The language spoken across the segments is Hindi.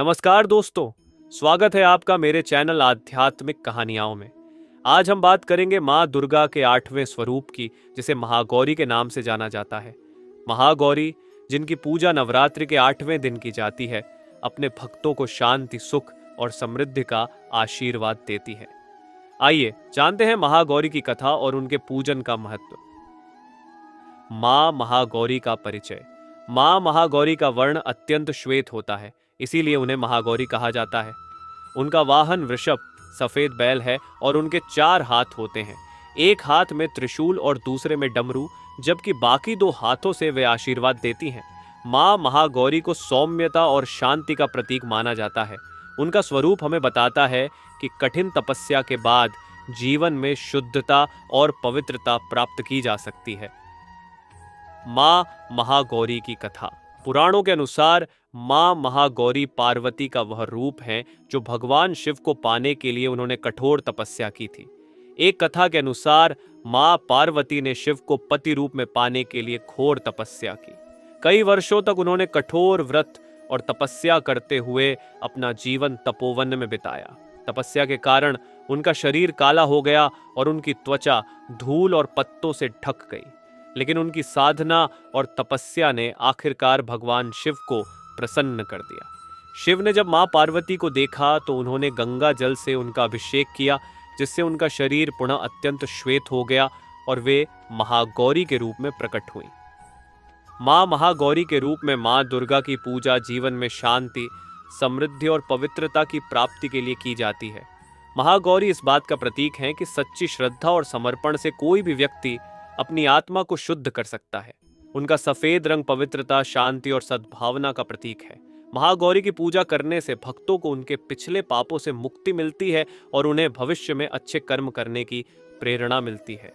नमस्कार दोस्तों, स्वागत है आपका मेरे चैनल आध्यात्मिक कहानियाओं में। आज हम बात करेंगे माँ दुर्गा के 8वें स्वरूप की, जिसे महागौरी के नाम से जाना जाता है। महागौरी, जिनकी पूजा नवरात्रि के 8वें दिन की जाती है, अपने भक्तों को शांति, सुख और समृद्धि का आशीर्वाद देती है। आइए जानते हैं महागौरी की कथा और उनके पूजन का महत्व। माँ महागौरी का परिचय। माँ महागौरी का वर्ण अत्यंत श्वेत होता है, इसीलिए उन्हें महागौरी कहा जाता है। उनका वाहन वृषभ सफेद बैल है और उनके 4 हाथ होते हैं। एक हाथ में त्रिशूल और दूसरे में डमरू, जबकि बाकी 2 हाथों से वे आशीर्वाद देती हैं। माँ महागौरी को सौम्यता और शांति का प्रतीक माना जाता है। उनका स्वरूप हमें बताता है कि कठिन तपस्या के बाद जीवन में शुद्धता और पवित्रता प्राप्त की जा सकती है। माँ महागौरी की कथा। पुराणों के अनुसार माँ महागौरी पार्वती का वह रूप है जो भगवान शिव को पाने के लिए उन्होंने कठोर तपस्या की थी। एक कथा के अनुसार माँ पार्वती ने शिव को पति रूप में पाने के लिए घोर तपस्या की। कई वर्षों तक उन्होंने कठोर व्रत और तपस्या करते हुए अपना जीवन तपोवन में बिताया। तपस्या के कारण उनका शरीर काला हो गया और उनकी त्वचा धूल और पत्तों से ढक गई। लेकिन उनकी साधना और तपस्या ने आखिरकार भगवान शिव को प्रसन्न कर दिया। शिव ने जब मां पार्वती को देखा तो उन्होंने गंगा जल से उनका अभिषेक किया, जिससे उनका शरीर पुनः अत्यंत श्वेत हो गया और वे महागौरी के रूप में प्रकट हुई। मां महागौरी के रूप में मां दुर्गा की पूजा जीवन में शांति, समृद्धि और पवित्रता की प्राप्ति के लिए की जाती है। महागौरी इस बात का प्रतीक है कि सच्ची श्रद्धा और समर्पण से कोई भी व्यक्ति अपनी आत्मा को शुद्ध कर सकता है। उनका सफेद रंग पवित्रता, शांति और सद्भावना का प्रतीक है। महागौरी की पूजा करने से भक्तों को उनके पिछले पापों से मुक्ति मिलती है और उन्हें भविष्य में अच्छे कर्म करने की प्रेरणा मिलती है।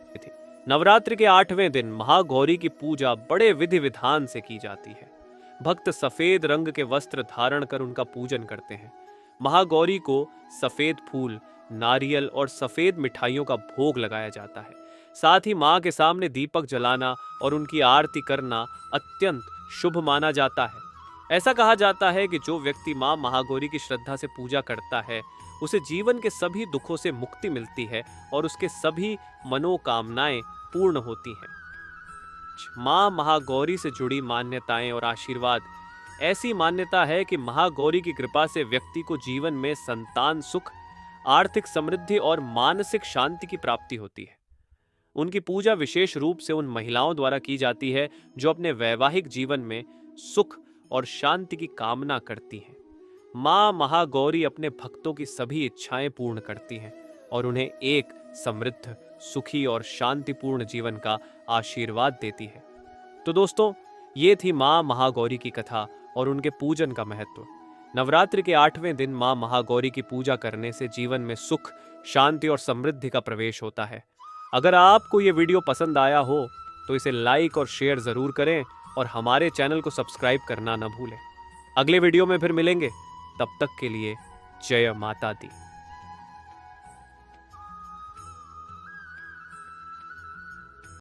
नवरात्रि के 8वें दिन महागौरी की पूजा बड़े विधि विधान से की जाती है। भक्त सफेद रंग के वस्त्र धारण कर उनका पूजन करते हैं। महागौरी को सफेद फूल, नारियल और सफेद मिठाइयों का भोग लगाया जाता है। साथ ही मां के सामने दीपक जलाना और उनकी आरती करना अत्यंत शुभ माना जाता है। ऐसा कहा जाता है कि जो व्यक्ति मां महागौरी की श्रद्धा से पूजा करता है, उसे जीवन के सभी दुखों से मुक्ति मिलती है और उसके सभी मनोकामनाएं पूर्ण होती हैं। मां महागौरी से जुड़ी मान्यताएं और आशीर्वाद। ऐसी मान्यता है कि महागौरी की कृपा से व्यक्ति को जीवन में संतान सुख, आर्थिक समृद्धि और मानसिक शांति की प्राप्ति होती है। उनकी पूजा विशेष रूप से उन महिलाओं द्वारा की जाती है जो अपने वैवाहिक जीवन में सुख और शांति की कामना करती हैं। मां महागौरी अपने भक्तों की सभी इच्छाएं पूर्ण करती हैं और उन्हें एक समृद्ध, सुखी और शांतिपूर्ण जीवन का आशीर्वाद देती है। तो दोस्तों, ये थी मां महागौरी की कथा और उनके पूजन का महत्व। नवरात्रि के 8वें दिन मां महागौरी की पूजा करने से जीवन में सुख, शांति और समृद्धि का प्रवेश होता है। अगर आपको ये वीडियो पसंद आया हो तो इसे लाइक और शेयर जरूर करें और हमारे चैनल को सब्सक्राइब करना न भूलें। अगले वीडियो में फिर मिलेंगे, तब तक के लिए जय माता दी।